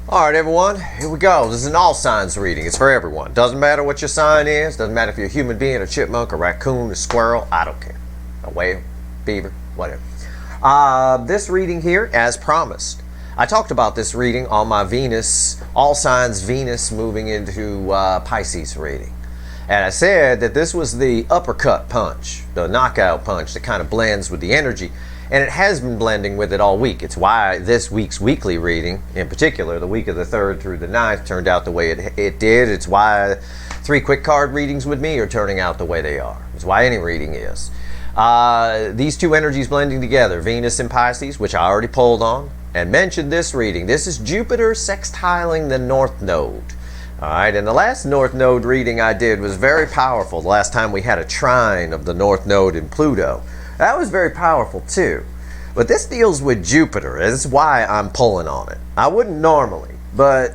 Alright everyone, here we go. This is an all signs reading. It's for everyone. Doesn't matter what your sign is. Doesn't matter if you're a human being, a chipmunk, a raccoon, a squirrel. I don't care. A whale, beaver, whatever. This reading here, as promised. I talked about this reading on my Venus, all signs Venus moving into Pisces reading. And I said that this was the uppercut punch, the knockout punch that kind of blends with the energy. And it has been blending with it all week. It's why this week's weekly reading, in particular, the week of the 3rd through the 9th, turned out the way it did. It's why 3 quick card readings with me are turning out the way they are. It's why any reading is. These two energies blending together, Venus and Pisces, which I already pulled on, and mentioned this reading. This is Jupiter sextiling the North Node. All right, and the last North Node reading I did was very powerful. The last time we had a trine of the North Node in Pluto. That was very powerful too. But this deals with Jupiter. That's why I'm pulling on it. I wouldn't normally, but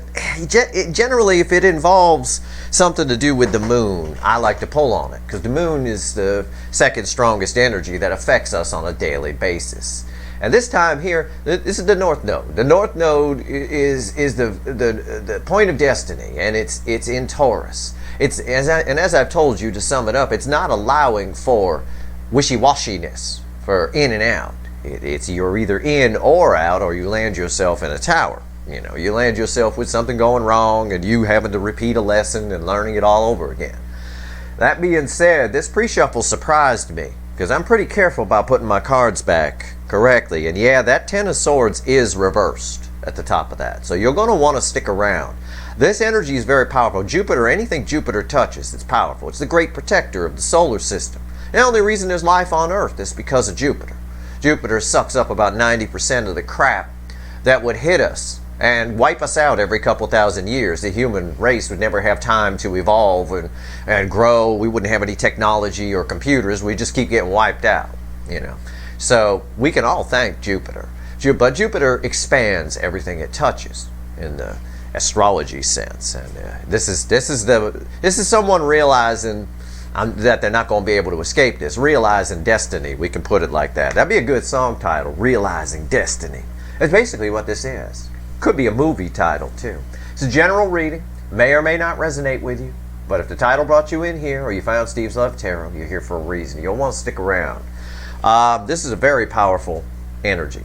generally if it involves something to do with the moon, I like to pull on it because the moon is the second strongest energy that affects us on a daily basis. And this time here, this is the North Node. The North Node is the point of destiny, and it's in Taurus. As I've told you, to sum it up, it's not allowing for wishy-washiness, for in and out. It's you're either in or out, or you land yourself in a tower. You know, you land yourself with something going wrong and you having to repeat a lesson and learning it all over again. That being said, this pre-shuffle surprised me because I'm pretty careful about putting my cards back correctly. And yeah, that 10 of Swords is reversed at the top of that. So you're going to want to stick around. This energy is very powerful. Jupiter, anything Jupiter touches, it's powerful. It's the great protector of the solar system. The only reason there's life on Earth is because of Jupiter. Jupiter sucks up about 90% of the crap that would hit us and wipe us out every couple thousand years. The human race would never have time to evolve and grow. We wouldn't have any technology or computers. We just keep getting wiped out, you know. So we can all thank Jupiter. But Jupiter expands everything it touches in the astrology sense. And this is someone realizing that they're not going to be able to escape this. Realizing destiny, we can put it like that. That'd be a good song title, Realizing Destiny. That's basically what this is. Could be a movie title too. It's a general reading, may or may not resonate with you, but if the title brought you in here or you found Steve's Love Tarot, you're here for a reason. You'll want to stick around. This is a very powerful energy.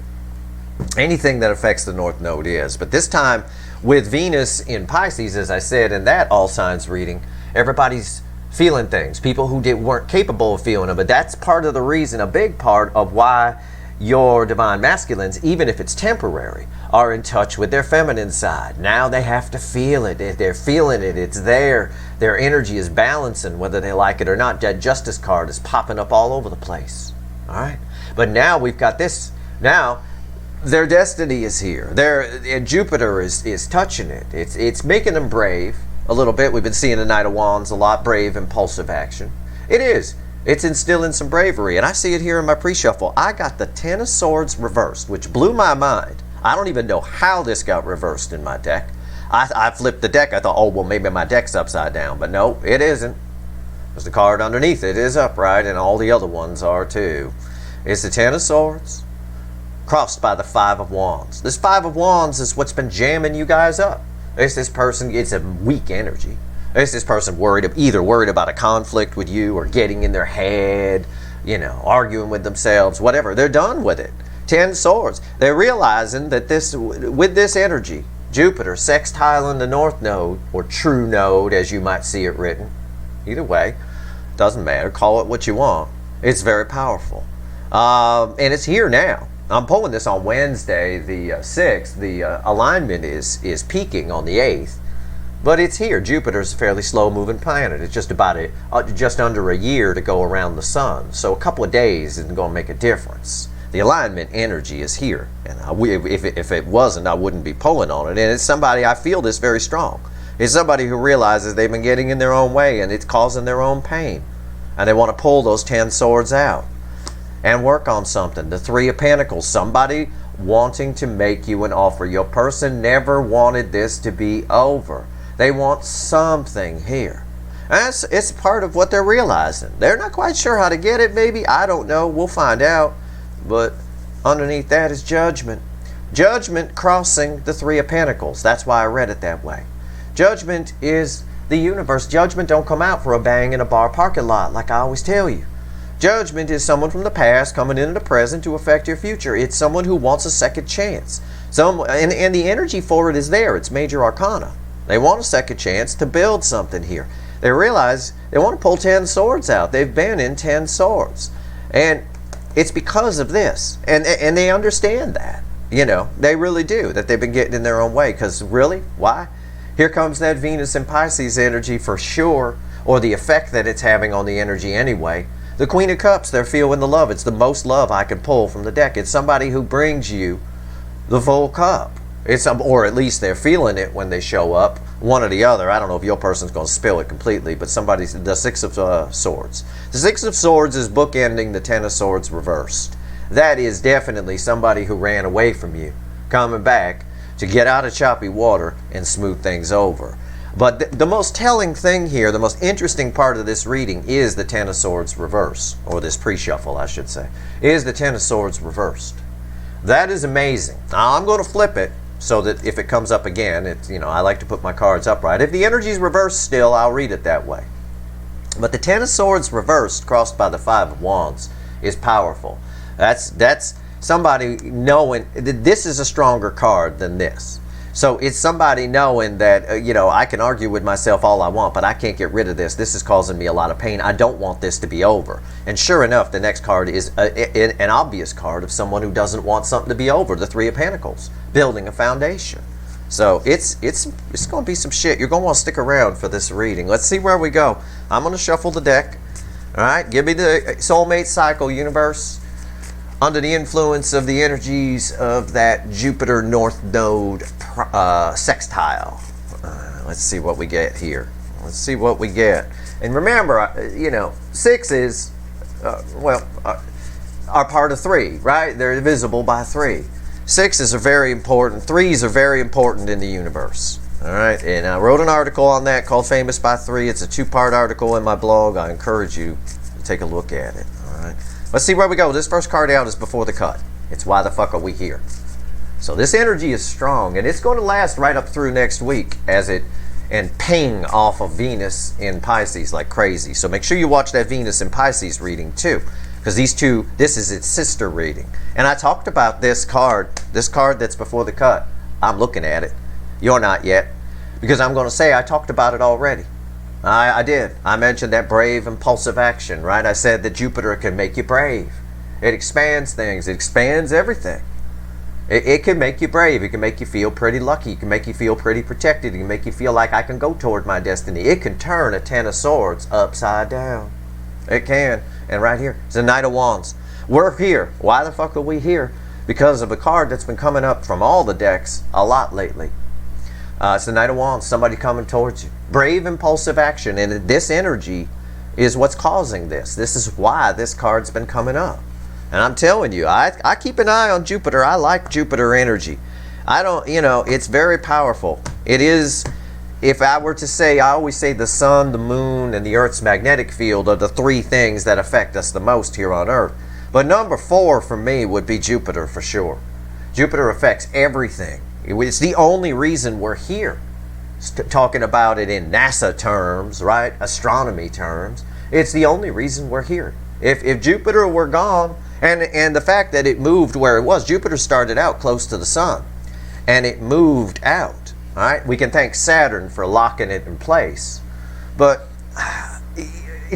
Anything that affects the North Node is, but this time with Venus in Pisces, as I said in that all signs reading, everybody's feeling things. People who weren't capable of feeling them, but that's part of the reason, a big part of why your divine masculines, even if it's temporary, are in touch with their feminine side. Now they have to feel it. They're feeling it. It's there. Their energy is balancing whether they like it or not. That Justice card is popping up all over the place. All right? But now we've got this. Now their destiny is here. And Jupiter is touching it. It's making them brave a little bit. We've been seeing the Knight of Wands a lot. Brave, impulsive action. It is. It's instilling some bravery, and I see it here in my pre-shuffle. I got the 10 of Swords reversed, which blew my mind. I don't even know how this got reversed in my deck. I flipped the deck. I thought, oh, well, maybe my deck's upside down, but no, it isn't. There's the card underneath it is upright, and all the other ones are too. It's the 10 of Swords, crossed by the 5 of Wands. This 5 of Wands is what's been jamming you guys up. It's this person, it's a weak energy. It's this person either worried about a conflict with you or getting in their head, you know, arguing with themselves, whatever. They're done with it. 10 swords. They're realizing that with this energy, Jupiter sextiling the North Node, or true node as you might see it written. Either way, doesn't matter. Call it what you want. It's very powerful. And it's here now. I'm pulling this on Wednesday, the 6th. The alignment is peaking on the 8th. But it's here. Jupiter's a fairly slow-moving planet. It's just about just under a year to go around the sun. So a couple of days isn't going to make a difference. The alignment energy is here. And if it wasn't, I wouldn't be pulling on it. And it's somebody, I feel this very strong. It's somebody who realizes they've been getting in their own way and it's causing their own pain. And they want to pull those 10 swords out and work on something. The 3 of Pentacles, somebody wanting to make you an offer. Your person never wanted this to be over. They want something here. And it's part of what they're realizing. They're not quite sure how to get it, maybe. I don't know. We'll find out. But underneath that is judgment. Judgment crossing the Three of Pentacles. That's why I read it that way. Judgment is the universe. Judgment don't come out for a bang in a bar parking lot, like I always tell you. Judgment is someone from the past coming into the present to affect your future. It's someone who wants a second chance. And the energy for it is there. It's major arcana. They want a second chance to build something here. They realize they want to pull 10 swords out. They've been in 10 swords. And it's because of this. And they understand that. You know, they really do, that they've been getting in their own way. Because really, why? Here comes that Venus and Pisces energy for sure, or the effect that it's having on the energy anyway. The Queen of Cups, they're feeling the love. It's the most love I can pull from the deck. It's somebody who brings you the full cup. Or at least they're feeling it when they show up. One or the other. I don't know if your person's going to spill it completely, but the Six of Swords. The Six of Swords is bookending the Ten of Swords reversed. That is definitely somebody who ran away from you, coming back to get out of choppy water and smooth things over. But the most telling thing here, the most interesting part of this reading is the Ten of Swords reverse, or this pre-shuffle I should say, is the Ten of Swords reversed. That is amazing. Now I'm going to flip it so that if it comes up again, I like to put my cards upright. If the energy is reversed still, I'll read it that way. But the Ten of Swords reversed, crossed by the Five of Wands, is powerful. That's somebody knowing that this is a stronger card than this. So it's somebody knowing that, I can argue with myself all I want, but I can't get rid of this. This is causing me a lot of pain. I don't want this to be over. And sure enough, the next card is an obvious card of someone who doesn't want something to be over. The Three of Pentacles, building a foundation. So it's going to be some shit. You're going to want to stick around for this reading. Let's see where we go. I'm going to shuffle the deck. All right, give me the soulmate cycle, universe. Under the influence of the energies of that Jupiter North Node sextile. Let's see what we get here. Let's see what we get. And remember, sixes, are part of three, right? They're divisible by three. Sixes are very important. Threes are very important in the universe. All right, and I wrote an article on that called Famous by Three. It's a 2-part article in my blog. I encourage you to take a look at it. All right. Let's see where we go. This first card out is Before the Cut. It's Why the Fuck Are We Here? So this energy is strong, and it's going to last right up through next week and ping off of Venus in Pisces like crazy. So make sure you watch that Venus in Pisces reading too, because this is its sister reading. And I talked about this card that's Before the Cut. I'm looking at it. You're not yet, because I'm going to say I talked about it already. I did. I mentioned that brave, impulsive action, right? I said that Jupiter can make you brave. It expands things. It expands everything. It can make you brave. It can make you feel pretty lucky. It can make you feel pretty protected. It can make you feel like I can go toward my destiny. It can turn a Ten of Swords upside down. It can. And right here, it's the Knight of Wands. We're here. Why the fuck are we here? Because of a card that's been coming up from all the decks a lot lately. It's the Knight of Wands, somebody coming towards you. Brave, impulsive action, and this energy is what's causing this. This is why this card's been coming up. And I'm telling you, I keep an eye on Jupiter. I like Jupiter energy. It's very powerful. It is, if I were to say, I always say the sun, the moon, and the Earth's magnetic field are the three things that affect us the most here on Earth. But number 4 for me would be Jupiter for sure. Jupiter affects everything. It's the only reason we're here. Talking about it in NASA terms, right? Astronomy terms. It's the only reason we're here. If Jupiter were gone, and the fact that it moved where it was, Jupiter started out close to the sun, and it moved out. All right, we can thank Saturn for locking it in place, but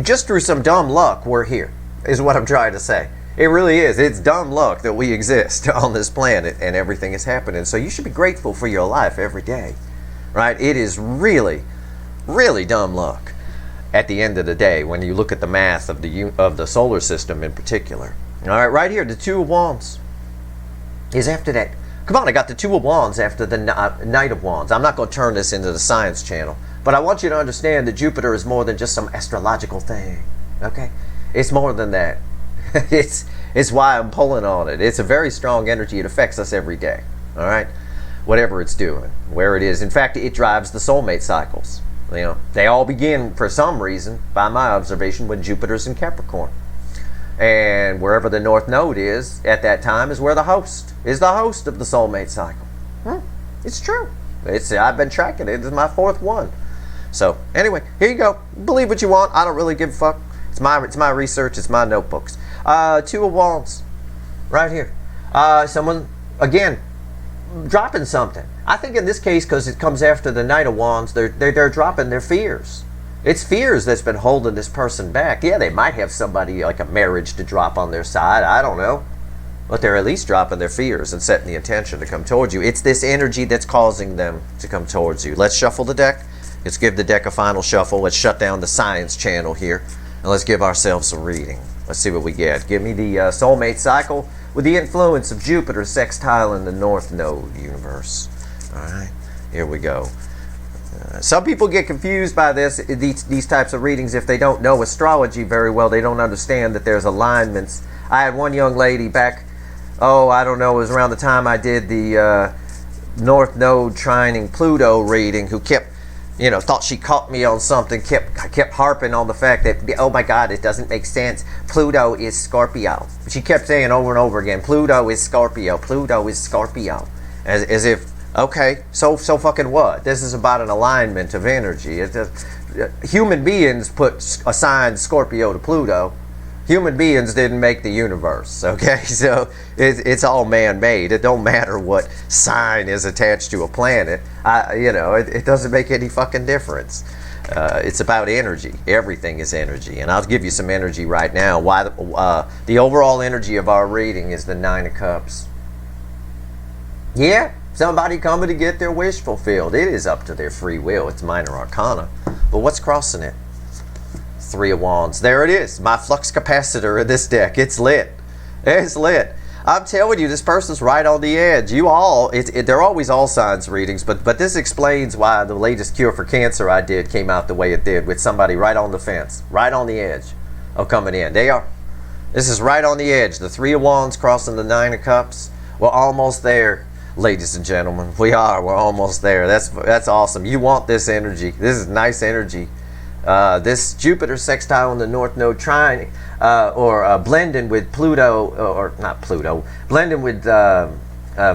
just through some dumb luck, we're here. Is what I'm trying to say. It really is. It's dumb luck that we exist on this planet and everything is happening. So you should be grateful for your life every day, right? It is really, really dumb luck at the end of the day when you look at the math of the solar system in particular. All right, right here, the Two of Wands is after that. Come on, I got the Two of Wands after the Knight of Wands. I'm not going to turn this into the science channel, but I want you to understand that Jupiter is more than just some astrological thing, okay? It's more than that. It's why I'm pulling on it. It's a very strong energy. It affects us every day, all right? Whatever it's doing, where it is. In fact, it drives the soulmate cycles. They all begin, for some reason, by my observation, when Jupiter's in Capricorn. And wherever the North Node is at that time is where the host is the host of the soulmate cycle. It's true. I've been tracking it. It's my 4th one. So anyway, here you go. Believe what you want. I don't really give a fuck. It's my research. It's my notebooks. 2 of Wands, right here. Someone again dropping something. I think in this case, because it comes after the Knight of Wands, they're dropping their fears. It's fears that's been holding this person back. Yeah, they might have somebody like a marriage to drop on their side. I don't know. But they're at least dropping their fears and setting the intention to come towards you. It's this energy that's causing them to come towards you. Let's shuffle the deck. Let's give the deck a final shuffle. Let's shut down the science channel here. And let's give ourselves a reading. Let's see what we get. Give me the soulmate cycle with the influence of Jupiter sextile in the North Node universe. All right, here we go. Some people get confused by these types of readings if they don't know astrology very well. They don't understand that there's alignments. I had one young lady back, I don't know, it was around the time I did the North Node trining Pluto reading, who kept, thought she caught me on something, kept harping on the fact that, oh my God, it doesn't make sense. Pluto is Scorpio. She kept saying over and over again, Pluto is Scorpio, Pluto is Scorpio. As if, okay, so fucking what? This is about an alignment of energy. Human beings assigned Scorpio to Pluto. Human beings didn't make the universe, okay? So it's all man-made. It don't matter what sign is attached to a planet. It doesn't make any fucking difference. It's about energy. Everything is energy. And I'll give you some energy right now. Why the overall energy of our reading is the 9 of Cups. Yeah, somebody coming to get their wish fulfilled. It is up to their free will. It's minor arcana. But what's crossing it? 3 of Wands. There it is. My flux capacitor in this deck. It's lit. It's lit. I'm telling you, this person's right on the edge. They're always all signs readings, but this explains why the latest cure for cancer I did came out the way it did, with somebody right on the fence, right on the edge of coming in. This is right on the edge. The 3 of Wands crossing the 9 of Cups. We're almost there, ladies and gentlemen. We're almost there. That's awesome. You want this energy. This is nice energy. This Jupiter sextile in the North Node trining, or blending with Pluto, or not Pluto, blending with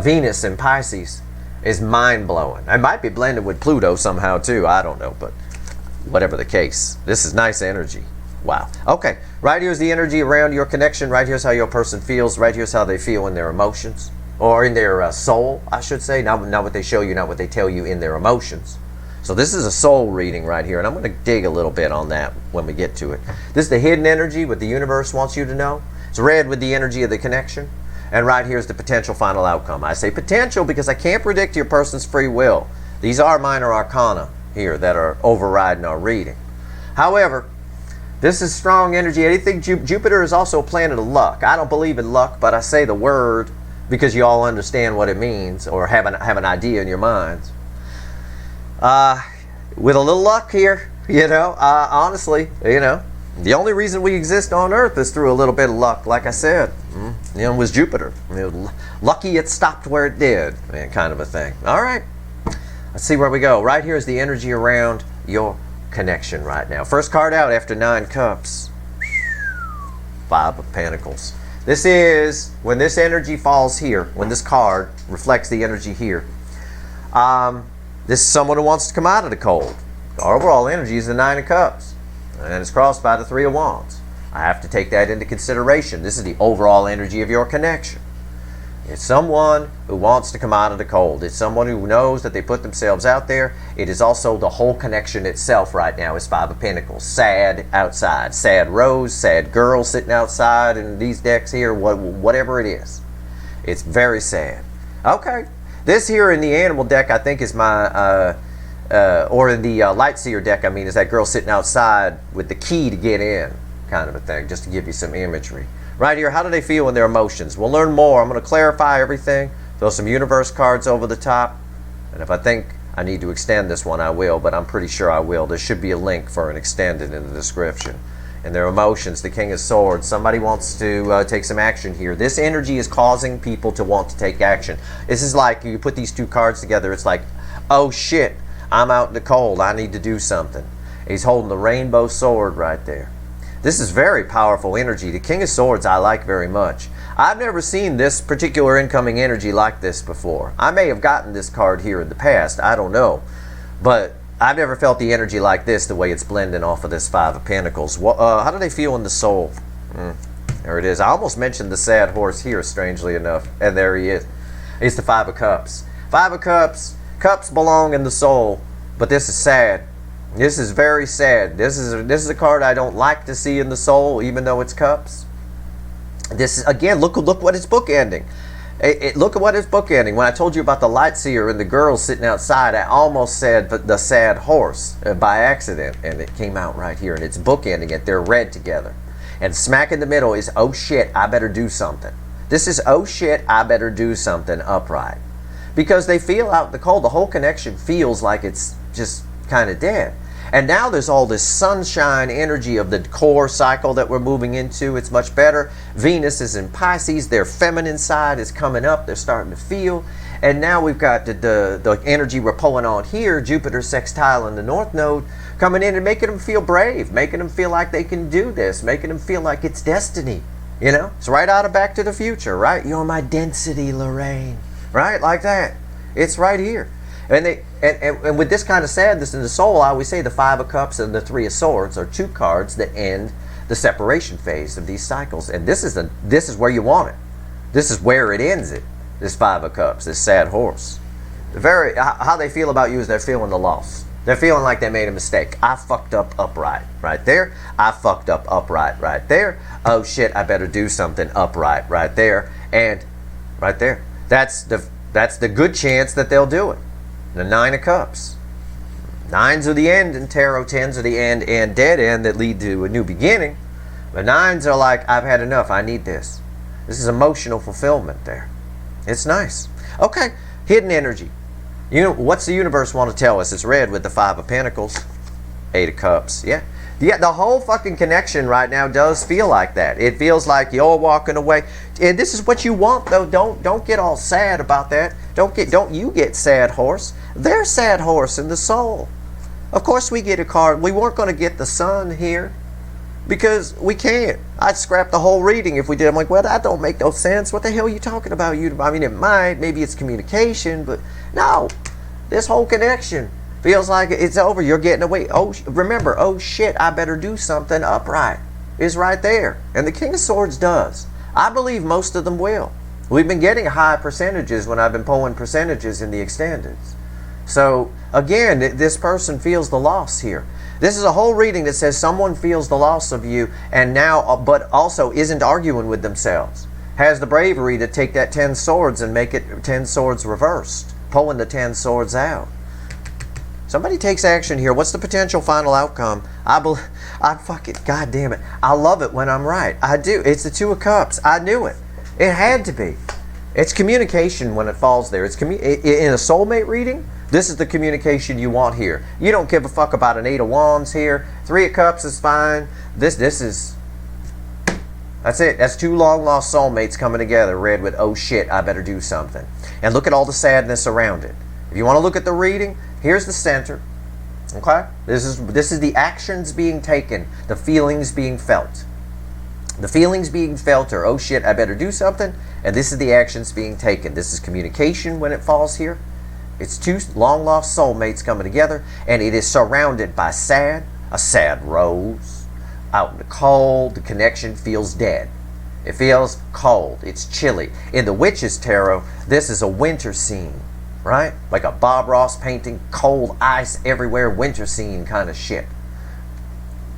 Venus and Pisces is mind-blowing. It might be blended with Pluto somehow too. I don't know, but whatever the case, this is nice energy. Wow. Okay, right here's the energy around your connection. Right here's how your person feels. Right here's how they feel in their emotions, or in their soul, I should say. Not what they show you, not what they tell you, in their emotions. So this is a soul reading right here, and I'm going to dig a little bit on that when we get to it. This is the hidden energy, what the universe wants you to know. It's red with the energy of the connection. And right here is the potential final outcome. I say potential because I can't predict your person's free will. These are minor arcana here that are overriding our reading. However, this is strong energy. I think Jupiter is also a planet of luck. I don't believe in luck, but I say the word because you all understand what it means, or have an idea in your minds. With a little luck here, honestly, the only reason we exist on Earth is through a little bit of luck. Like I said, it was Jupiter. Lucky it stopped where it did, kind of a thing. All right, let's see where we go. Right here is the energy around your connection right now. First card out after 9 Cups. 5 of Pentacles. This is when this energy falls here, when this card reflects the energy here. This is someone who wants to come out of the cold. The overall energy is the 9 of Cups, and it's crossed by the 3 of Wands. I have to take that into consideration. This is the overall energy of your connection. It's someone who wants to come out of the cold. It's someone who knows that they put themselves out there. It is also the whole connection itself right now is 5 of Pentacles. Sad outside. Sad rose, sad girl sitting outside in these decks here, whatever it is. It's very sad. Okay. This here in the animal deck, I think, is my, or in the light seer deck, I mean, is that girl sitting outside with the key to get in, kind of a thing, just to give you some imagery. Right here, how do they feel in their emotions? We'll learn more. I'm going to clarify everything, throw some universe cards over the top, and if I think I need to extend this one, I will, but I'm pretty sure I will. There should be a link for an extended in the description. And their emotions, the King of Swords. Somebody wants to take some action here. This energy is causing people to want to take action. This is like, you put these 2 cards together, it's like, oh shit, I'm out in the cold, I need to do something. He's holding the rainbow sword right there. This is very powerful energy. The King of Swords I like very much. I've never seen this particular incoming energy like this before. I may have gotten this card here in the past, I don't know. But I've never felt the energy like this, the way it's blending off of this Five of Pentacles. How do they feel in the soul? There it is. I almost mentioned the sad horse here, strangely enough. And there he is. It's the Five of Cups. Five of Cups. Cups belong in the soul. But this is sad. This is very sad. This is a card I don't like to see in the soul, even though it's cups. This is, again, look what it's bookending. Look at what it's bookending. When I told you about the light seer and the girl sitting outside, I almost said the sad horse by accident, and it came out right here, and it's bookending it. They're read together. And smack in the middle is, oh shit, I better do something. This is, oh shit, I better do something upright. Because they feel out in the cold. The whole connection feels like it's just kind of dead. And now there's all this sunshine energy of the core cycle that we're moving into. It's much better. Venus is in Pisces. Their feminine side is coming up. They're starting to feel. And now we've got the energy we're pulling on here, Jupiter sextile in the North Node, coming in and making them feel brave, making them feel like they can do this, making them feel like it's destiny. You know, it's right out of Back to the Future, right? You're my density, Lorraine. Right? Like that. It's right here. And with this kind of sadness in the soul, I always say the Five of Cups and the Three of Swords are two cards that end the separation phase of these cycles. And this is where you want it. This is where it ends it. This Five of Cups, this sad horse. How they feel about you is they're feeling the loss. They're feeling like they made a mistake. I fucked up upright right there. I fucked up upright right there. Oh shit, I better do something upright right there. And right there. That's the good chance that they'll do it. The Nine of Cups. Nines are the end in tarot. Tens are the end and dead end that lead to a new beginning. The nines are like, I've had enough. I need this. This is emotional fulfillment there. It's nice. Okay, hidden energy. You know, what's the universe want to tell us? It's red with the Five of Pentacles. Eight of Cups. Yeah, the whole fucking connection right now does feel like that. It feels like you're walking away. And this is what you want, though. Don't get all sad about that. Don't you get sad horse. They're sad horse in the soul. Of course we get a card. We weren't going to get the Sun here because we can't. I'd scrap the whole reading if we did. I'm like, well, that don't make no sense. What the hell are you talking about? I mean, it might. Maybe it's communication, but no. This whole connection feels like it's over. You're getting away. Oh, remember, oh shit, I better do something upright. Is right there. And the King of Swords does. I believe most of them will. We've been getting high percentages when I've been pulling percentages in the extendeds. So, again, this person feels the loss here. This is a whole reading that says someone feels the loss of you and now, but also isn't arguing with themselves. Has the bravery to take that 10 swords and make it 10 swords reversed. Pulling the 10 swords out. Somebody takes action here. What's the potential final outcome? I fucking, God damn it. I love it when I'm right. I do. It's the Two of Cups. I knew it. It had to be. It's communication when it falls there. It's in a soulmate reading, this is the communication you want here. You don't give a fuck about an Eight of Wands here. Three of Cups is fine. This is, that's it. That's two long lost soulmates coming together, read with, oh shit, I better do something. And look at all the sadness around it. If you want to look at the reading, here's the center. Okay? This is the actions being taken, the feelings being felt. The feelings being felt are, oh shit, I better do something. And this is the actions being taken. This is communication when it falls here. It's two long-lost soulmates coming together, and it is surrounded by a sad rose. Out in the cold, the connection feels dead. It feels cold. It's chilly. In the Witch's Tarot, this is a winter scene, right? Like a Bob Ross painting, cold ice everywhere, winter scene kind of shit.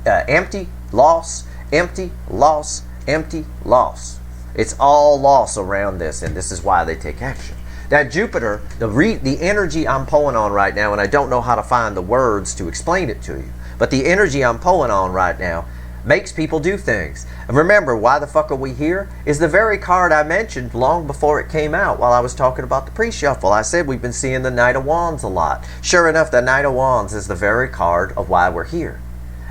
Empty, loss, empty, loss, empty, loss. It's all loss around this, and this is why they take action. That Jupiter, the energy I'm pulling on right now, and I don't know how to find the words to explain it to you, but the energy I'm pulling on right now makes people do things. And remember, why the fuck are we here? Is the very card I mentioned long before it came out while I was talking about the pre-shuffle. I said we've been seeing the Knight of Wands a lot. Sure enough, the Knight of Wands is the very card of why we're here.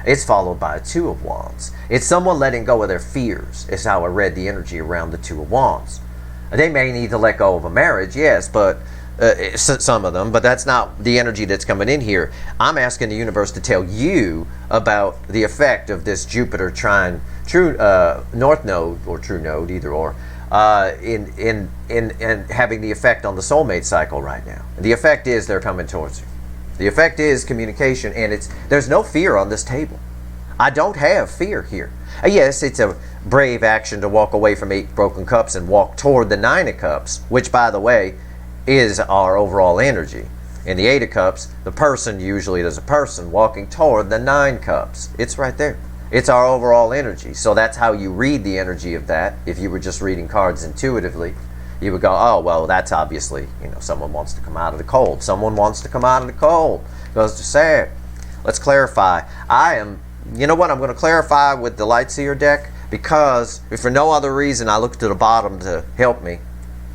It's followed by a Two of Wands. It's someone letting go of their fears, is how I read the energy around the Two of Wands. They may need to let go of a marriage, yes, but some of them, but that's not the energy that's coming in here. I'm asking the universe to tell you about the effect of this Jupiter trine true North Node or True Node, either or, in having the effect on the soulmate cycle right now. The effect is they're coming towards you. The effect is communication, and there's no fear on this table. I don't have fear here. Yes, it's a brave action to walk away from 8 broken cups and walk toward the 9 of cups, which, by the way, is our overall energy. In the 8 of cups, the person, usually there's a person walking toward the 9 cups. It's right there. It's our overall energy. So that's how you read the energy of that. If you were just reading cards intuitively, you would go, oh, well, that's obviously, someone wants to come out of the cold. Someone wants to come out of the cold. Goes to sad. Let's clarify. You know what? I'm going to clarify with the Lightseer deck, because if for no other reason, I looked to the bottom to help me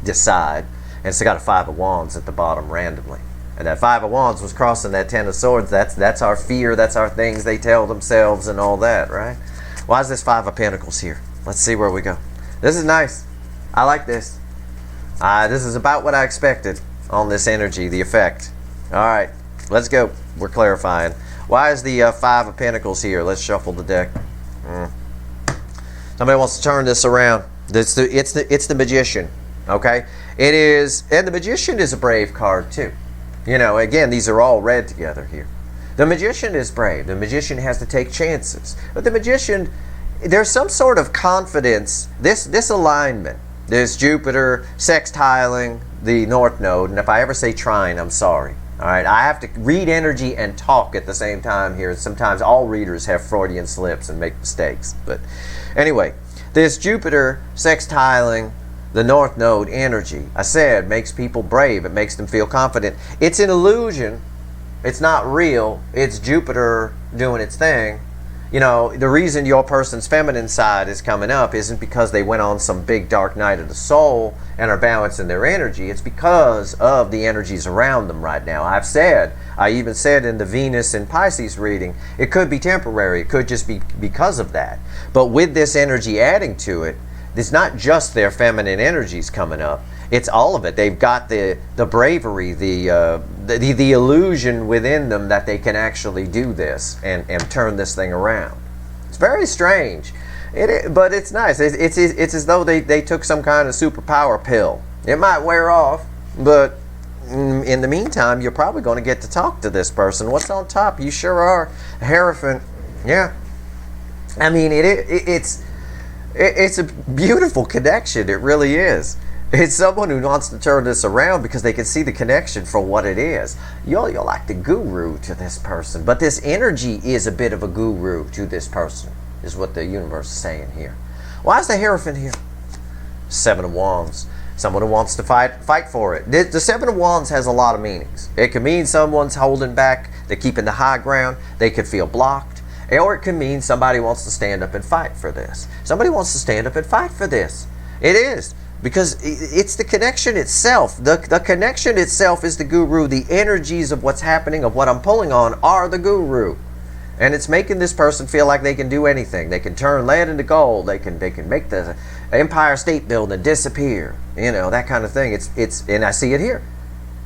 decide. And it's got a 5 of Wands at the bottom randomly. And that 5 of Wands was crossing that 10 of Swords. That's our fear. That's our things they tell themselves and all that, right? Why is this 5 of Pentacles here? Let's see where we go. This is nice. I like this. This is about what I expected on this energy, the effect. All right, let's go. We're clarifying. Why is the 5 of Pentacles here? Let's shuffle the deck. Somebody wants to turn this around. It's the Magician. Okay, it is, and the Magician is a brave card too. Again, these are all read together here. The Magician is brave. The Magician has to take chances. But the Magician, there's some sort of confidence. This alignment, this Jupiter sextiling the North Node, and if I ever say trine, I'm sorry. All right, I have to read energy and talk at the same time here. Sometimes all readers have Freudian slips and make mistakes. But anyway, this Jupiter sextiling the North Node energy, I said, makes people brave. It makes them feel confident. It's an illusion. It's not real. It's Jupiter doing its thing. The reason your person's feminine side is coming up isn't because they went on some big dark night of the soul and are balancing their energy. It's because of the energies around them right now. I even said in the Venus and Pisces reading, it could be temporary. It could just be because of that. But with this energy adding to it, it's not just their feminine energies coming up. It's all of it. They've got the bravery, the illusion within them that they can actually do this and turn this thing around. It's very strange, but it's nice. It's as though they took some kind of superpower pill. It might wear off, but in the meantime, you're probably going to get to talk to this person. What's on top? You sure are. A Hierophant. Yeah. I mean, it's a beautiful connection. It really is. It's someone who wants to turn this around because they can see the connection for what it is. You're like the guru to this person, but this energy is a bit of a guru to this person, is what the universe is saying here. Why is the Hierophant here? 7 of Wands. Someone who wants to fight for it. The 7 of Wands has a lot of meanings. It can mean someone's holding back, they're keeping the high ground, they could feel blocked. Or it can mean somebody wants to stand up and fight for this. Somebody wants to stand up and fight for this. It is. Because it's the connection itself. The connection itself is the guru. The energies of what's happening, of what I'm pulling on, are the guru. And it's making this person feel like they can do anything. They can turn lead into gold. They can make the Empire State Building disappear. That kind of thing. And I see it here.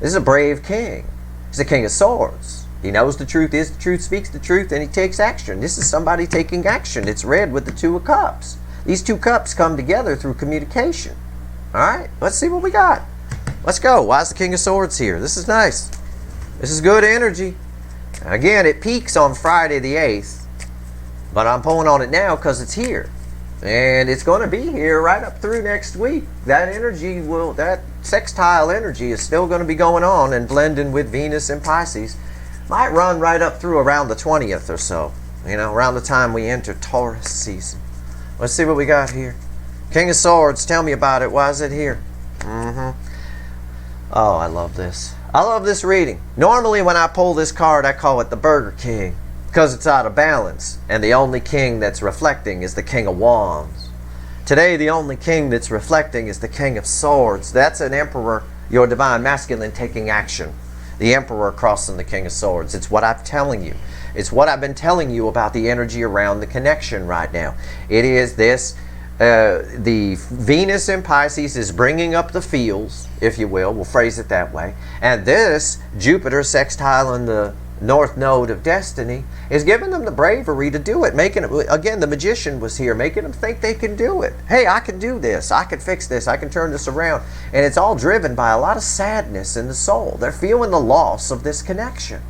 This is a brave king. He's the King of Swords. He knows the truth is the truth, speaks the truth, and he takes action. This is somebody taking action. It's read with the 2 of Cups. These 2 cups come together through communication. All right, let's see what we got. Let's go. Why is the King of Swords here? This is nice. This is good energy. Again, it peaks on Friday the 8th, but I'm pulling on it now because it's here. And it's going to be here right up through next week. That energy that sextile energy is still going to be going on and blending with Venus and Pisces. Might run right up through around the 20th or so. Around the time we enter Taurus season. Let's see what we got here. King of Swords, tell me about it. Why is it here? Oh, I love this. I love this reading. Normally when I pull this card, I call it the Burger King because it's out of balance. And the only king that's reflecting is the King of Wands. Today, the only king that's reflecting is the King of Swords. That's an emperor, your divine masculine, taking action. The emperor crossing the King of Swords. It's what I'm telling you. It's what I've been telling you about the energy around the connection right now. It is this the Venus in Pisces is bringing up the feels, if you will. We'll phrase it that way. And this Jupiter sextile in the North Node of Destiny is giving them the bravery to do it. Making it, again, the magician was here, making them think they can do it. Hey, I can do this. I can fix this. I can turn this around. And it's all driven by a lot of sadness in the soul. They're feeling the loss of this connection.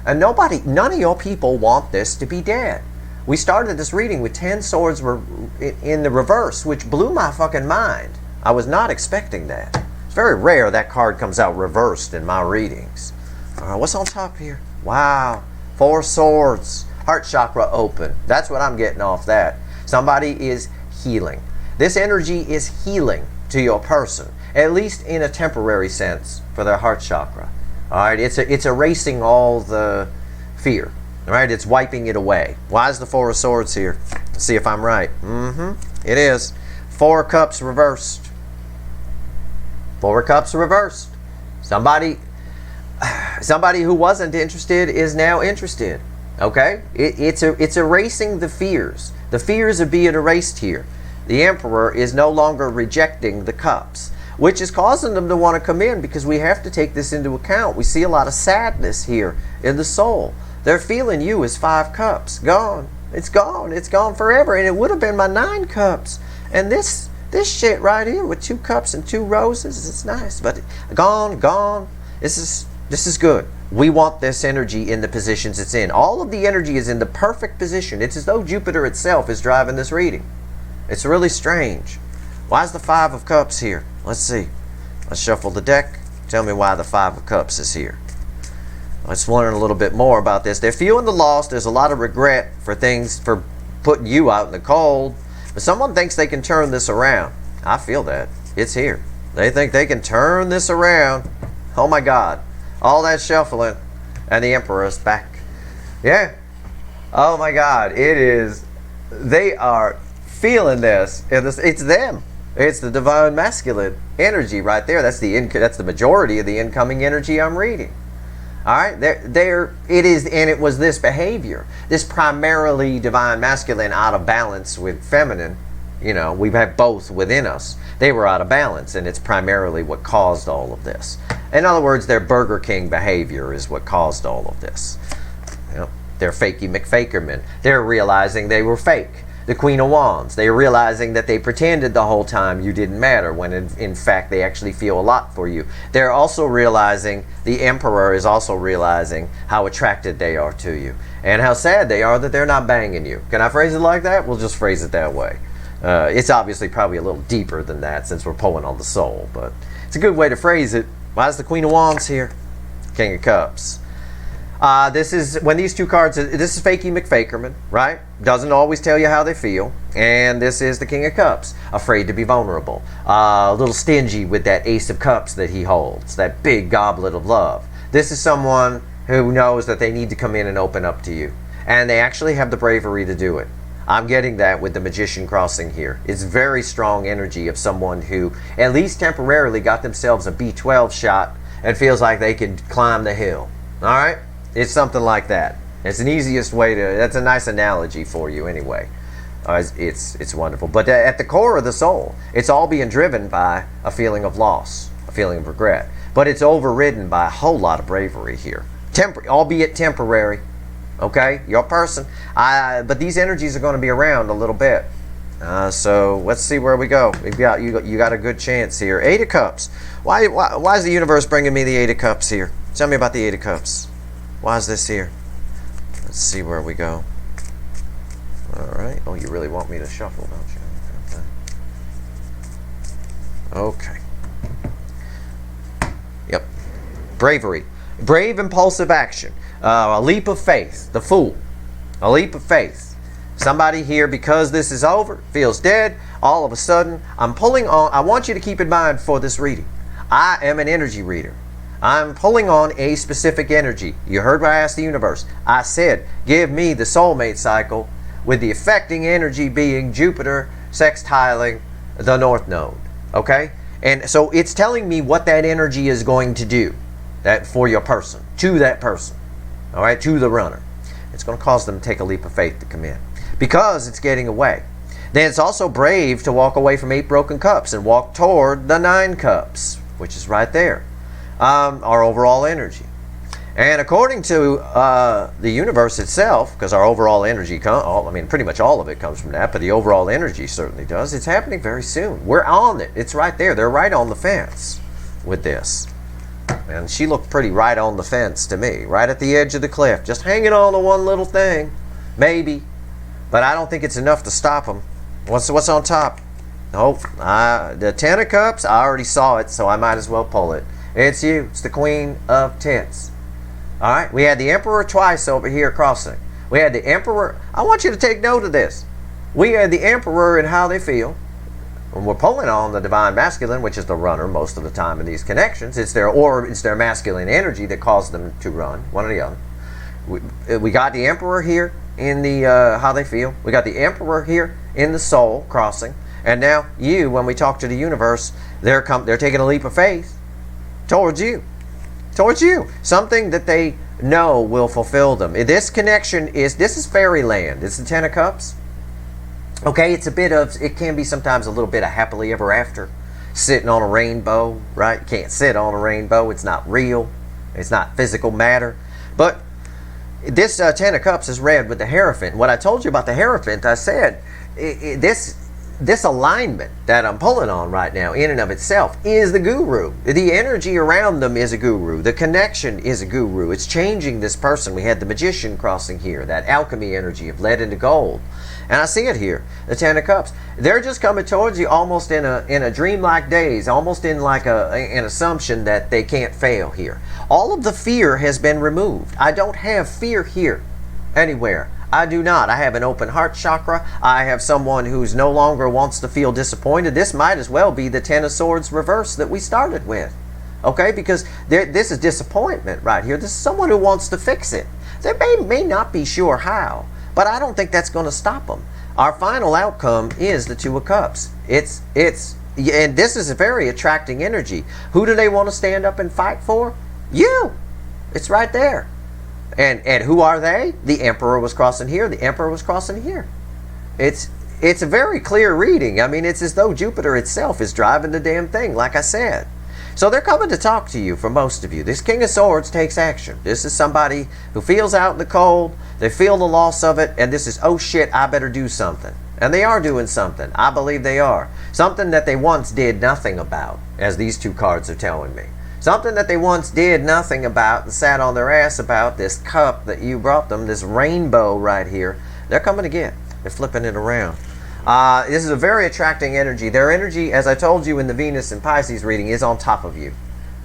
And none of your people want this to be dead. We started this reading with 10 swords in the reverse, which blew my fucking mind. I was not expecting that. It's very rare that card comes out reversed in my readings. All right, what's on top here? Wow, 4 swords. Heart chakra open. That's what I'm getting off that. Somebody is healing. This energy is healing to your person, at least in a temporary sense for their heart chakra. All right, it's erasing all the fear. All right, it's wiping it away. Why is the 4 of Swords here? Let's see if I'm right. It is. 4 of Cups reversed. 4 of Cups reversed. Somebody who wasn't interested is now interested. Okay? It's erasing the fears. The fears are being erased here. The Emperor is no longer rejecting the Cups, which is causing them to want to come in, because we have to take this into account. We see a lot of sadness here in the soul. They're feeling you as 5 cups. Gone. It's gone. It's gone forever. And it would have been my 9 cups. And this shit right here with 2 cups and 2 roses, it's nice. But gone, gone. This is good. We want this energy in the positions it's in. All of the energy is in the perfect position. It's as though Jupiter itself is driving this reading. It's really strange. Why is the 5 of Cups here? Let's see. Let's shuffle the deck. Tell me why the 5 of Cups is here. Let's learn a little bit more about this. They're feeling the loss. There's a lot of regret for putting you out in the cold. But someone thinks they can turn this around. I feel that. It's here. They think they can turn this around. Oh my God. All that shuffling. And the Emperor is back. Yeah. Oh my God. It is. They are feeling this. It's them. It's the divine masculine energy right there. That's the majority of the incoming energy I'm reading. All right, it was this behavior, this primarily divine masculine out of balance with feminine. You know, we have both within us. They were out of balance, and it's primarily what caused all of this. In other words, their Burger King behavior is what caused all of this. You know, they're fakey McFakermen. They're realizing they were fake. The Queen of Wands, they're realizing that they pretended the whole time you didn't matter, when in fact they actually feel a lot for you. They're also realizing, the Emperor is also realizing how attracted they are to you, and how sad they are that they're not banging you. Can I phrase it like that? We'll just phrase it that way. It's obviously probably a little deeper than that, since we're pulling on the soul, but it's a good way to phrase it. Why is the Queen of Wands here? King of Cups. This is when these 2 cards, this is Fakey McFakerman, right? Doesn't always tell you how they feel. And this is the King of Cups, afraid to be vulnerable. A little stingy with that Ace of Cups that he holds, that big goblet of love. This is someone who knows that they need to come in and open up to you. And they actually have the bravery to do it. I'm getting that with the Magician crossing here. It's very strong energy of someone who, at least temporarily, got themselves a B12 shot and feels like they can climb the hill. All right? It's something like that. It's an easiest way to, that's a nice analogy for you anyway. It's wonderful. But at the core of the soul, it's all being driven by a feeling of loss, a feeling of regret. But it's overridden by a whole lot of bravery here. Albeit temporary. Okay? Your person. But these energies are going to be around a little bit. So let's see where we go. You got a good chance here. 8 of Cups. Why is the universe bringing me the 8 of Cups here? Tell me about the 8 of Cups. Why is this here? Let's see where we go. All right. Oh, you really want me to shuffle, don't you? Okay. Yep. Bravery. Brave, impulsive action. A leap of faith. The Fool. A leap of faith. Somebody here, because this is over, feels dead. All of a sudden, I'm pulling on. I want you to keep in mind for this reading, I am an energy reader. I'm pulling on a specific energy. You heard what I asked the universe. I said, give me the soulmate cycle, with the affecting energy being Jupiter sextiling the North Node. Okay? And so it's telling me what that energy is going to do for your person, to that person. All right? To the runner. It's going to cause them to take a leap of faith to come in, because it's getting away. Then it's also brave to walk away from 8 broken cups and walk toward the 9 cups, which is right there. Our overall energy. And according to the universe itself, because our overall energy, pretty much all of it comes from that, but the overall energy certainly does, it's happening very soon. We're on it. It's right there. They're right on the fence with this. And she looked pretty right on the fence to me, right at the edge of the cliff, just hanging on to one little thing, maybe. But I don't think it's enough to stop them. What's on top? Oh, the 10 of Cups, I already saw it, so I might as well pull it. It's you. It's the Queen of Tits. All right, we had the Emperor twice over here crossing. We had the Emperor. I want you to take note of this. We had the Emperor and how they feel. When we're pulling on the Divine Masculine, which is the runner most of the time in these connections, it's their masculine energy that caused them to run, one or the other. We got the Emperor here in the how they feel. We got the Emperor here in the soul crossing. And now you, when we talk to the universe, they're taking a leap of faith towards you. Towards you. Something that they know will fulfill them. This connection this is fairyland. It's the 10 of Cups. Okay, it can be sometimes a little bit of happily ever after. Sitting on a rainbow, right? You can't sit on a rainbow. It's not real. It's not physical matter. But this 10 of Cups is red with the Hierophant. What I told you about the Hierophant, I said, this alignment that I'm pulling on right now in and of itself is the guru. The energy around them is a guru. The connection is a guru. It's changing this person. We had the Magician crossing here, that alchemy energy of lead into gold. And I see it here, the 10 of Cups. They're just coming towards you almost in a dreamlike daze, almost in like an assumption that they can't fail here. All of the fear has been removed. I don't have fear here anywhere. I do not. I have an open heart chakra. I have someone who's no longer wants to feel disappointed. This might as well be the 10 of Swords reverse that we started with. Okay, because this is disappointment right here. This is someone who wants to fix it. They may not be sure how, but I don't think that's going to stop them. Our final outcome is the 2 of Cups. And this is a very attracting energy. Who do they want to stand up and fight for? You. It's right there. And who are they? The Emperor was crossing here. The Emperor was crossing here. It's a very clear reading. I mean, it's as though Jupiter itself is driving the damn thing, like I said. So they're coming to talk to you for most of you. This King of Swords takes action. This is somebody who feels out in the cold. They feel the loss of it. And this is, oh shit, I better do something. And they are doing something. I believe they are. Something that they once did nothing about, as these 2 cards are telling me. Something that they once did nothing about and sat on their ass about, this cup that you brought them, this rainbow right here, they're coming to get. They're flipping it around. This is a very attracting energy. Their energy, as I told you in the Venus and Pisces reading, is on top of you.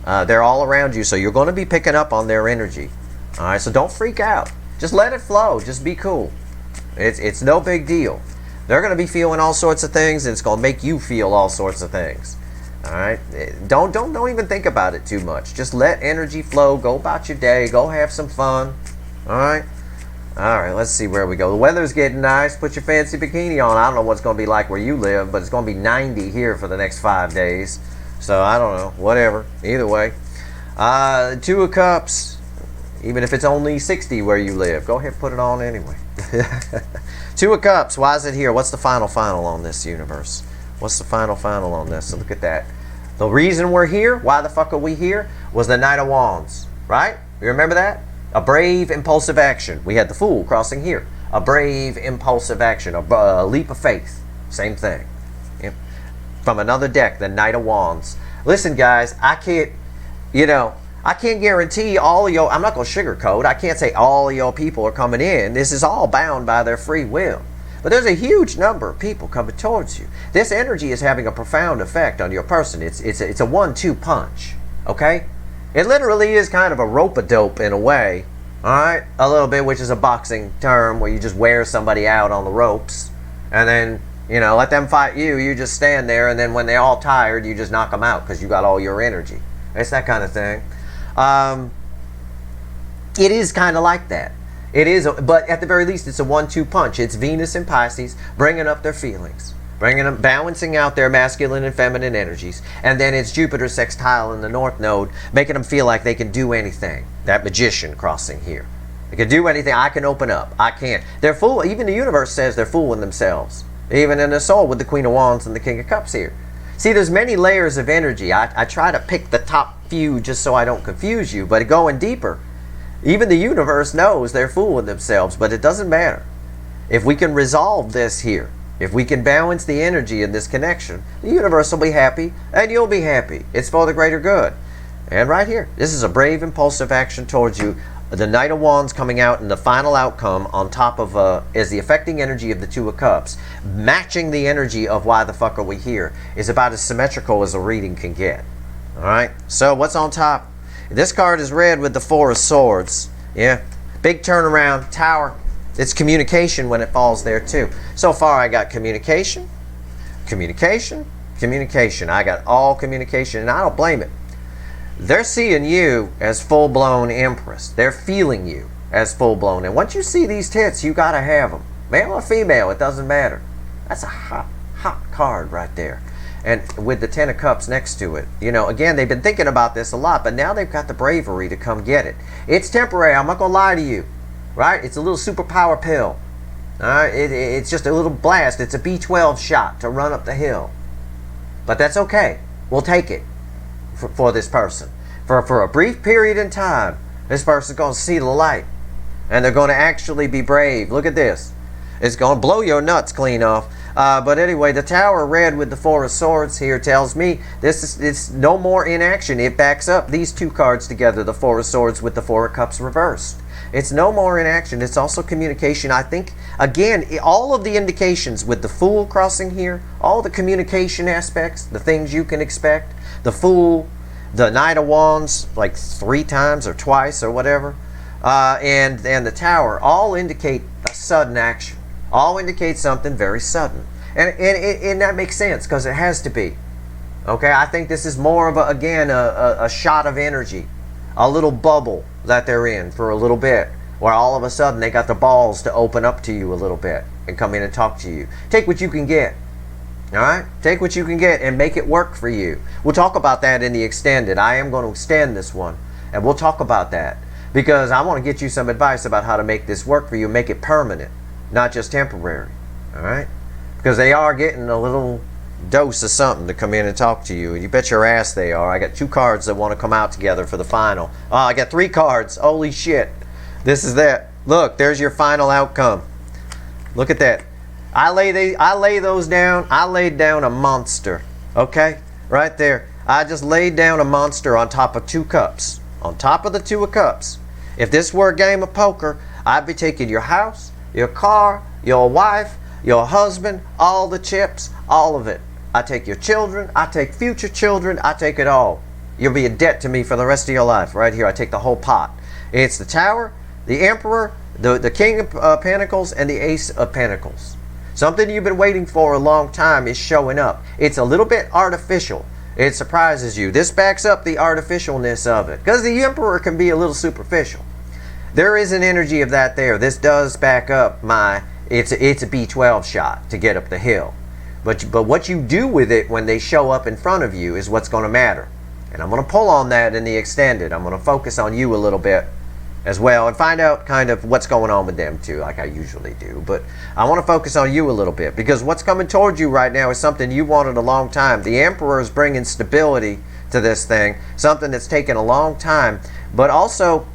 They're all around you, so you're going to be picking up on their energy. All right, so don't freak out. Just let it flow. Just be cool. It's no big deal. They're going to be feeling all sorts of things, and it's going to make you feel all sorts of things. All right, don't even think about it too much. Just let energy flow. Go about your day. Go have some fun. All right, let's see where we go. The weather's getting nice. Put your fancy bikini on. I don't know what's going to be like where you live, but it's going to be 90 here for the next 5 days. So I don't know. Whatever. Either way, 2 of Cups. Even if it's only 60 where you live, go ahead and put it on anyway. 2 of Cups. Why is it here? What's the final on this universe? What's the final on this? So look at that. The reason we're here, why the fuck are we here, was the Knight of Wands, right? You remember that? A brave, impulsive action. We had the Fool crossing here. A brave, impulsive action. A leap of faith. Same thing. Yep. From another deck, the Knight of Wands. Listen, guys, I can't guarantee all of your, I'm not going to sugarcoat. I can't say all of your people are coming in. This is all bound by their free will. But there's a huge number of people coming towards you. This energy is having a profound effect on your person. It's a 1-2 punch, okay? It literally is kind of a rope-a-dope in a way, all right? A little bit, which is a boxing term where you just wear somebody out on the ropes and then, let them fight you. You just stand there, and then when they're all tired, you just knock them out because you got all your energy. It's that kind of thing. It is kind of like that. It is, but at the very least, it's a 1-2 punch. It's Venus and Pisces bringing up their feelings, balancing out their masculine and feminine energies, and then it's Jupiter sextile in the North Node, making them feel like they can do anything. That Magician crossing here, they can do anything. I can open up. I can't. They're fool. Even the universe says they're fooling themselves. even in the soul with the Queen of Wands and the King of Cups here. See, there's many layers of energy. I try to pick the top few just so I don't confuse you, but going deeper, even the universe knows they're fooling themselves, but it doesn't matter. If we can resolve this here, if we can balance the energy in this connection, the universe will be happy and you'll be happy. It's for the greater good. And right here, this is a brave, impulsive action towards you. The Knight of Wands coming out in the final outcome on top of is the affecting energy of the Two of Cups. Matching the energy of why the fuck are we here is about as symmetrical as a reading can get. Alright, so what's on top? This card is red with the Four of Swords. Yeah, big turnaround, Tower. It's communication when it falls there too. So far I got communication, communication, communication. I got all communication, and I don't blame it. They're seeing you as full-blown Empress. They're feeling you as full-blown. And once you see these tits, you got to have them. Male or female, it doesn't matter. That's a hot, hot card right there. And with the Ten of Cups next to it. You know, again, they've been thinking about this a lot, but now they've got the bravery to come get it. It's temporary. I'm not going to lie to you. Right? It's a little superpower pill. All right? It's just a little blast. It's a B12 shot to run up the hill. But that's okay. We'll take it. For this person. For a brief period in time, this person's going to see the light. And they're going to actually be brave. Look at this. It's going to blow your nuts clean off. But anyway, the Tower red with the Four of Swords here tells me it's no more inaction. It backs up these two cards together, the Four of Swords with the Four of Cups reversed. It's no more inaction. It's also communication. I think, again, all of the indications with the Fool crossing here, all the communication aspects, the things you can expect, the Fool, the Knight of Wands, like 3 times or twice or whatever, and the Tower, all indicate a sudden action. All indicate something very sudden. And that makes sense, because it has to be. Okay, I think this is more of, a shot of energy. A little bubble that they're in for a little bit, where all of a sudden they got the balls to open up to you a little bit and come in and talk to you. Take what you can get. Alright? Take what you can get and make it work for you. We'll talk about that in the extended. I am going to extend this one, and we'll talk about that, because I want to get you some advice about how to make this work for you, make it permanent, not just temporary. Alright? Because they are getting a little dose of something to come in and talk to you. You bet your ass they are. I got 2 cards that want to come out together for the final. Oh, I got 3 cards. Holy shit. This is that. Look, there's your final outcome. Look at that. I lay those down. I laid down a monster. Okay? Right there. I just laid down a monster on top of 2 cups. On top of the 2 of Cups. If this were a game of poker, I'd be taking your house, your car, your wife, your husband, all the chips, all of it. I take your children, I take future children, I take it all. You'll be in debt to me for the rest of your life. Right here, I take the whole pot. It's the Tower, the Emperor, the King of Pentacles, and the Ace of Pentacles. Something you've been waiting for a long time is showing up. It's a little bit artificial. It surprises you. This backs up the artificialness of it, because the Emperor can be a little superficial. There is an energy of that there. This does back up it's a B12 shot to get up the hill. But what you do with it when they show up in front of you is what's going to matter. And I'm going to pull on that in the extended. I'm going to focus on you a little bit as well and find out kind of what's going on with them too, like I usually do. But I want to focus on you a little bit, because what's coming towards you right now is something you wanted a long time. The Emperor is bringing stability to this thing, something that's taken a long time. But also,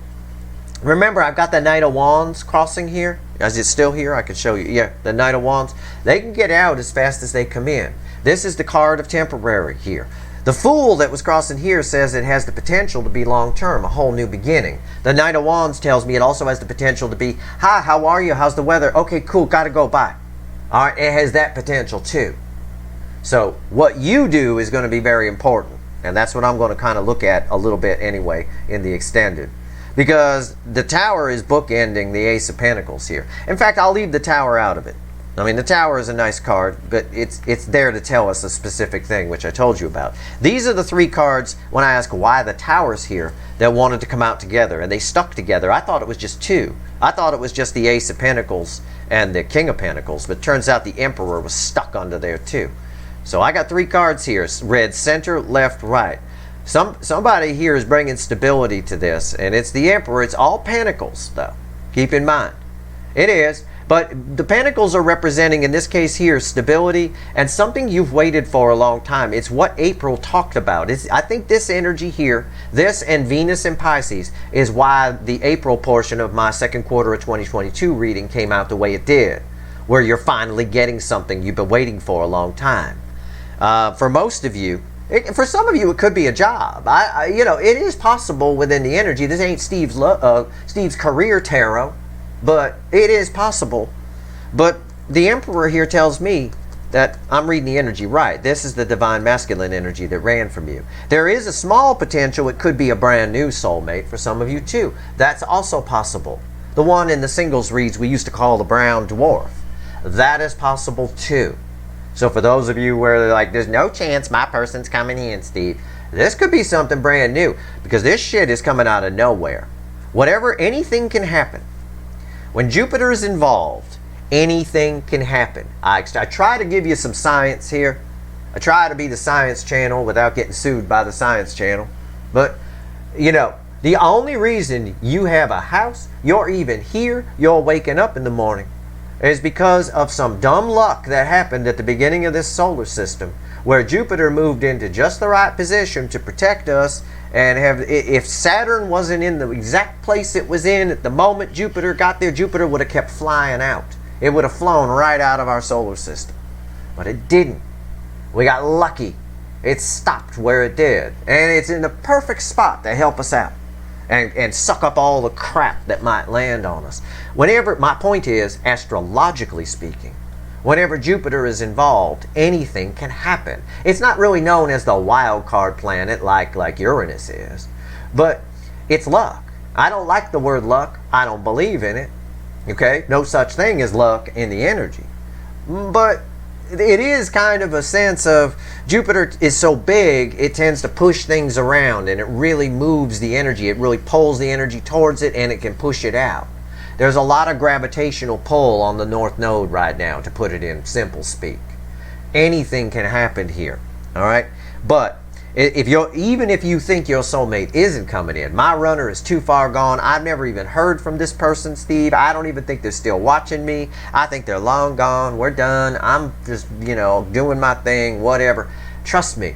remember, I've got the Knight of Wands crossing here. Is it still here? I can show you. Yeah, the Knight of Wands. They can get out as fast as they come in. This is the card of temporary here. The Fool that was crossing here says it has the potential to be long-term, a whole new beginning. The Knight of Wands tells me it also has the potential to be, hi, how are you? How's the weather? Okay, cool, gotta go, bye. All right, it has that potential too. So what you do is going to be very important. And that's what I'm going to kind of look at a little bit anyway in the extended. Because the Tower is bookending the Ace of Pentacles here. In fact, I'll leave the Tower out of it. I mean, the Tower is a nice card, but it's there to tell us a specific thing, which I told you about. These are the 3 cards, when I ask why the Tower's here, that wanted to come out together, and they stuck together. I thought it was just 2. I thought it was just the Ace of Pentacles and the King of Pentacles, but turns out the Emperor was stuck under there too. So I got 3 cards here, red, center, left, right. Somebody here is bringing stability to this, and it's the Emperor. It's all Pentacles, though. Keep in mind. It is. But the pentacles are representing, in this case here, stability and something you've waited for a long time. It's what April talked about. I think this energy here, this and Venus in Pisces, is why the April portion of my second quarter of 2022 reading came out the way it did, where you're finally getting something you've been waiting for a long time. For most of you, for some of you, it could be a job. You know, it is possible within the energy. This ain't Steve's career tarot, but it is possible. But the Emperor here tells me that I'm reading the energy right. This is the divine masculine energy that ran from you. There is a small potential. It could be a brand new soulmate for some of you too. That's also possible. The one in the singles reads we used to call the brown dwarf. That is possible too. So for those of you where they're like, there's no chance my person's coming in, Steve, this could be something brand new, because this shit is coming out of nowhere. Whatever, anything can happen. When Jupiter is involved, anything can happen. I try to give you some science here. I try to be the science channel without getting sued by the science channel. But, you know, the only reason you have a house, you're even here, you're waking up in the morning, is because of some dumb luck that happened at the beginning of this solar system, where Jupiter moved into just the right position to protect us. And if Saturn wasn't in the exact place it was in at the moment Jupiter got there, Jupiter would have kept flying out. It would have flown right out of our solar system. But it didn't. We got lucky. It stopped where it did. And it's in the perfect spot to help us out and suck up all the crap that might land on us. Whenever, my point is, astrologically speaking, whenever Jupiter is involved, anything can happen. It's not really known as the wild card planet like Uranus is, but it's luck. I don't like the word luck. I don't believe in it. Okay? No such thing as luck in the energy. But it is kind of a sense of Jupiter is so big, it tends to push things around, and it really moves the energy. It really pulls the energy towards it, and it can push it out. There's a lot of gravitational pull on the North Node right now, to put it in simple speak. Anything can happen here, all right? But even if you think your soulmate isn't coming in, my runner is too far gone. I've never even heard from this person, Steve. I don't even think they're still watching me. I think they're long gone. We're done. I'm just, you know, doing my thing, whatever. Trust me,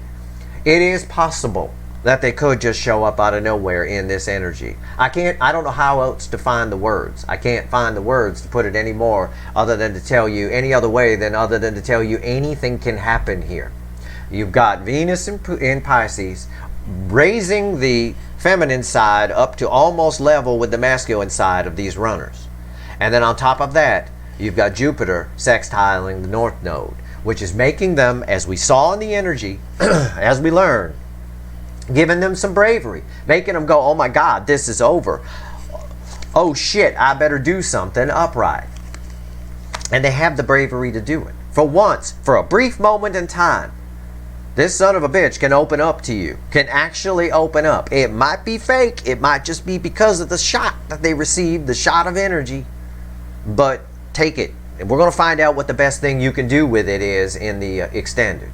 it is possible that they could just show up out of nowhere in this energy. I don't know how else to find the words. I can't find the words to put it any more other than to tell you any other way than other than to tell you anything can happen here. You've got Venus in Pisces raising the feminine side up to almost level with the masculine side of these runners. And then on top of that, you've got Jupiter sextiling the North Node, which is making them, as we saw in the energy, as we learned, giving them some bravery, making them go, oh my God, this is over. Oh shit, I better do something upright. And they have the bravery to do it. For once, for a brief moment in time, this son of a bitch can open up to you, can actually open up. It might be fake, it might just be because of the shot that they received, the shot of energy, but take it. And we're going to find out what the best thing you can do with it is in the extended.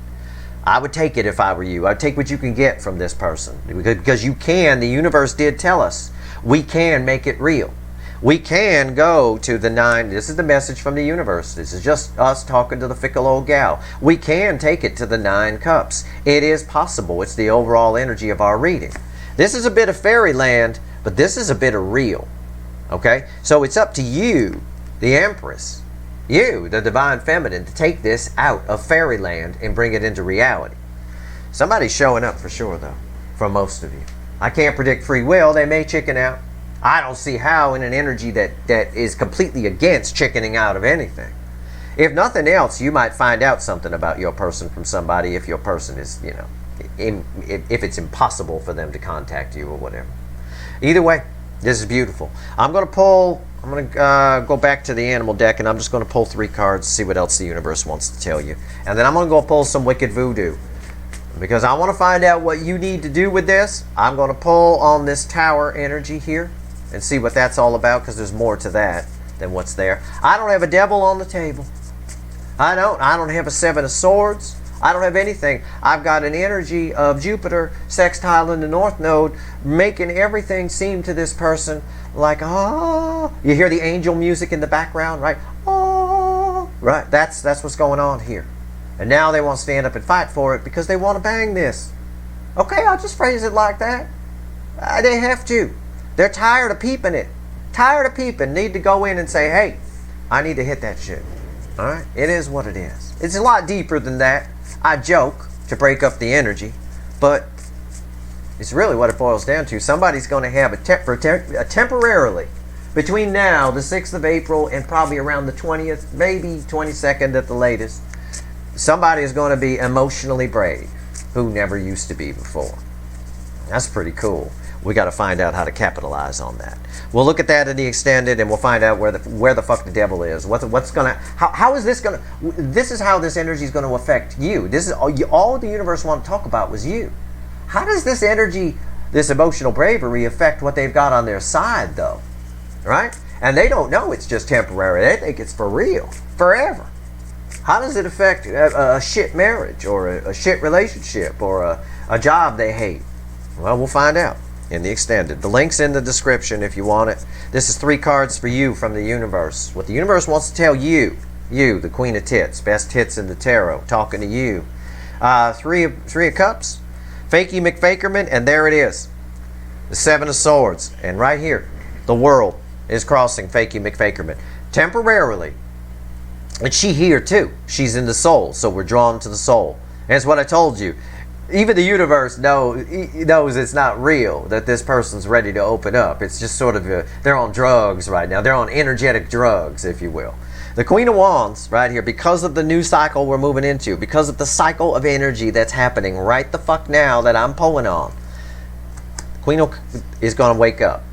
I would take it if I were you. I'd take what you can get from this person. Because you can, the universe did tell us, we can make it real. We can go to the 9. This is the message from the universe. This is just us talking to the fickle old gal. We can take it to the 9 cups. It is possible. It's the overall energy of our reading. This is a bit of fairyland, but this is a bit of real. Okay? So it's up to you, the Empress, you, the divine feminine, to take this out of fairyland and bring it into reality. Somebody's showing up for sure, though, for most of you. I can't predict free will. They may chicken out. I don't see how in an energy that is completely against chickening out of anything. If nothing else, you might find out something about your person from somebody if your person is, you know, if it's impossible for them to contact you or whatever. Either way, this is beautiful. I'm going to go back to the animal deck, and I'm just going to pull 3 cards, see what else the universe wants to tell you. And then I'm going to go pull some wicked voodoo, because I want to find out what you need to do with this. I'm going to pull on this tower energy here and see what that's all about, because there's more to that than what's there. I don't have a devil on the table. I don't have a 7 of swords. I don't have anything. I've got an energy of Jupiter sextile in the North Node, making everything seem to this person like, oh, you hear the angel music in the background, right? Oh, right, that's what's going on here. And now they want to stand up and fight for it because they want to bang this. Okay, I'll just phrase it like that. They have to. They're tired of peeping it. Tired of peeping. Need to go in and say, hey, I need to hit that shit. All right? It is what it is. It's a lot deeper than that. I joke to break up the energy, but it's really what it boils down to. Somebody's going to have temporarily, between now, the 6th of April, and probably around the 20th, maybe 22nd at the latest, somebody is going to be emotionally brave who never used to be before. That's pretty cool. We got to find out how to capitalize on that. We'll look at that in the extended, and we'll find out where the fuck the devil is. What's gonna? How is this gonna? This is how this energy is going to affect you. This is all the universe wanted to talk about was you. How does this energy, this emotional bravery, affect what they've got on their side, though? Right? And they don't know it's just temporary. They think it's for real, forever. How does it affect a shit marriage, or a shit relationship, or a job they hate? Well, we'll find out in the extended. The link's in the description if you want it. This is 3 cards for you from the universe. What the universe wants to tell you, the Queen of Tits, best tits in the tarot, talking to you. Three of Cups, Fakey McFakerman, and there it is. The 7 of Swords. And right here, the world is crossing Fakey McFakerman. Temporarily. And she here too. She's in the soul, so we're drawn to the soul. And it's what I told you. Even the universe knows it's not real, that this person's ready to open up. It's just sort of, they're on drugs right now. They're on energetic drugs, if you will. The Queen of Wands, right here, because of the new cycle we're moving into, because of the cycle of energy that's happening right the fuck now that I'm pulling on, Queen is going to wake up,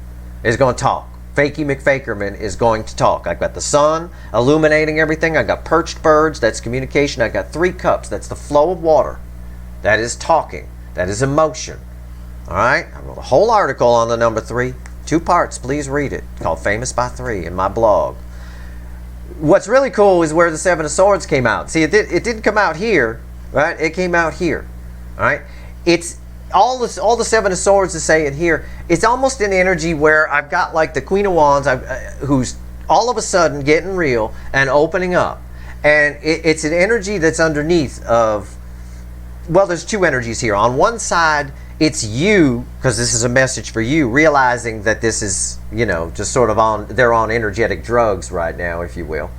is going to talk. Fakey McFakerman is going to talk. I've got the sun illuminating everything. I've got perched birds, that's communication. I've got 3 cups, that's the flow of water. That is talking. That is emotion. All right? I wrote a whole article on the number 3. 2 parts. Please read it. Called Famous by 3 in my blog. What's really cool is where the 7 of Swords came out. See, it didn't come out here, right? It came out here. All right? It's all the 7 of Swords is saying here. It's almost an energy where I've got like the Queen of Wands, who's all of a sudden getting real and opening up. And it's an energy that's underneath of, well, there's 2 energies here. On one side, it's you, because this is a message for you, realizing that this is, just sort of they're on energetic drugs right now, if you will.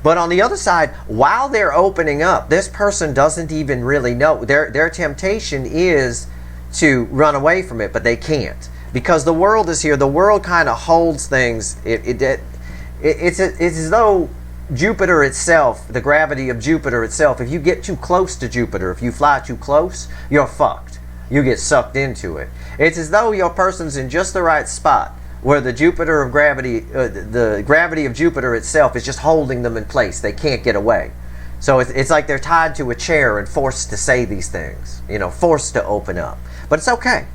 But on the other side, while they're opening up, this person doesn't even really know. Their temptation is to run away from it, but they can't. Because the world is here. The world kind of holds things. It's as though Jupiter itself, the gravity of Jupiter itself, if you get too close to Jupiter, if you fly too close, you're fucked. You get sucked into it. It's as though your person's in just the right spot where the Jupiter of gravity, the gravity of Jupiter itself is just holding them in place. They can't get away. So it's like they're tied to a chair and forced to say these things, forced to open up. But it's okay.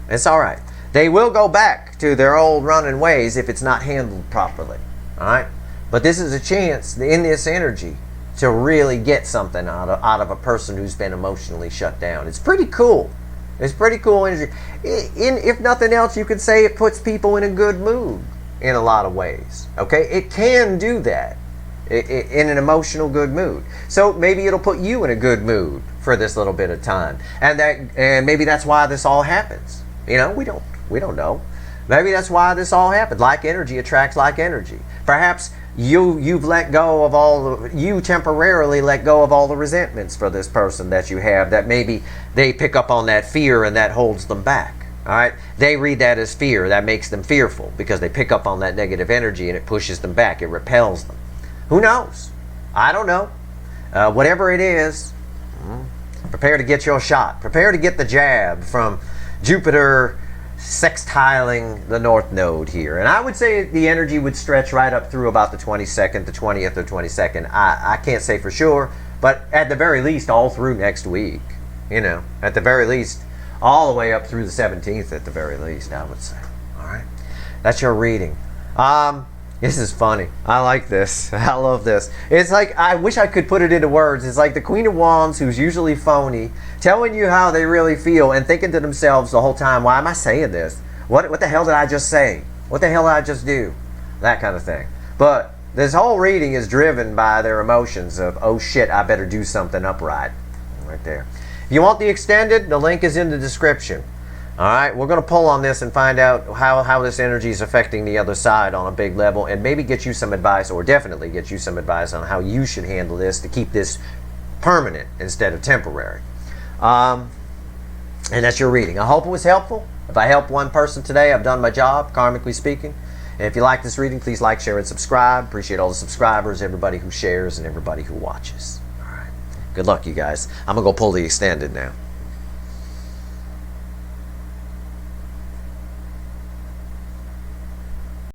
It's all right. They will go back to their old running ways if it's not handled properly. All right? But this is a chance in this energy to really get something out of a person who's been emotionally shut down. It's pretty cool. It's pretty cool energy. If nothing else, you could say it puts people in a good mood in a lot of ways. Okay? It can do that in an emotional good mood. So maybe it'll put you in a good mood for this little bit of time. And maybe that's why this all happens. We don't know. Maybe that's why this all happened. Like energy attracts like energy. Perhaps you've let go of you temporarily let go of all the resentments for this person that you have, that maybe they pick up on that fear and that holds them back. All right? They read that as fear. That makes them fearful because they pick up on that negative energy and it pushes them back. It repels them. Who knows? I don't know. Whatever it is, prepare to get your shot. Prepare to get the jab from Jupiter sextiling the North Node here. And I would say the energy would stretch right up through about the 22nd, the 20th or 22nd. I can't say for sure, but at the very least all through next week. At the very least all the way up through the 17th at the very least, I would say. All right? That's your reading. This is funny. I like this. I love this. It's like, I wish I could put it into words. It's like the Queen of Wands, who's usually phony, telling you how they really feel and thinking to themselves the whole time, why am I saying this? What the hell did I just say? What the hell did I just do? That kind of thing. But this whole reading is driven by their emotions of, oh shit, I better do something upright. Right there. If you want the extended, the link is in the description. Alright, we're going to pull on this and find out how this energy is affecting the other side on a big level, and maybe get you some advice, or definitely get you some advice on how you should handle this to keep this permanent instead of temporary. And that's your reading. I hope it was helpful. If I helped one person today, I've done my job, karmically speaking. And if you like this reading, please like, share, and subscribe. Appreciate all the subscribers, everybody who shares, and everybody who watches. All right. Good luck, you guys. I'm going to go pull the extended now.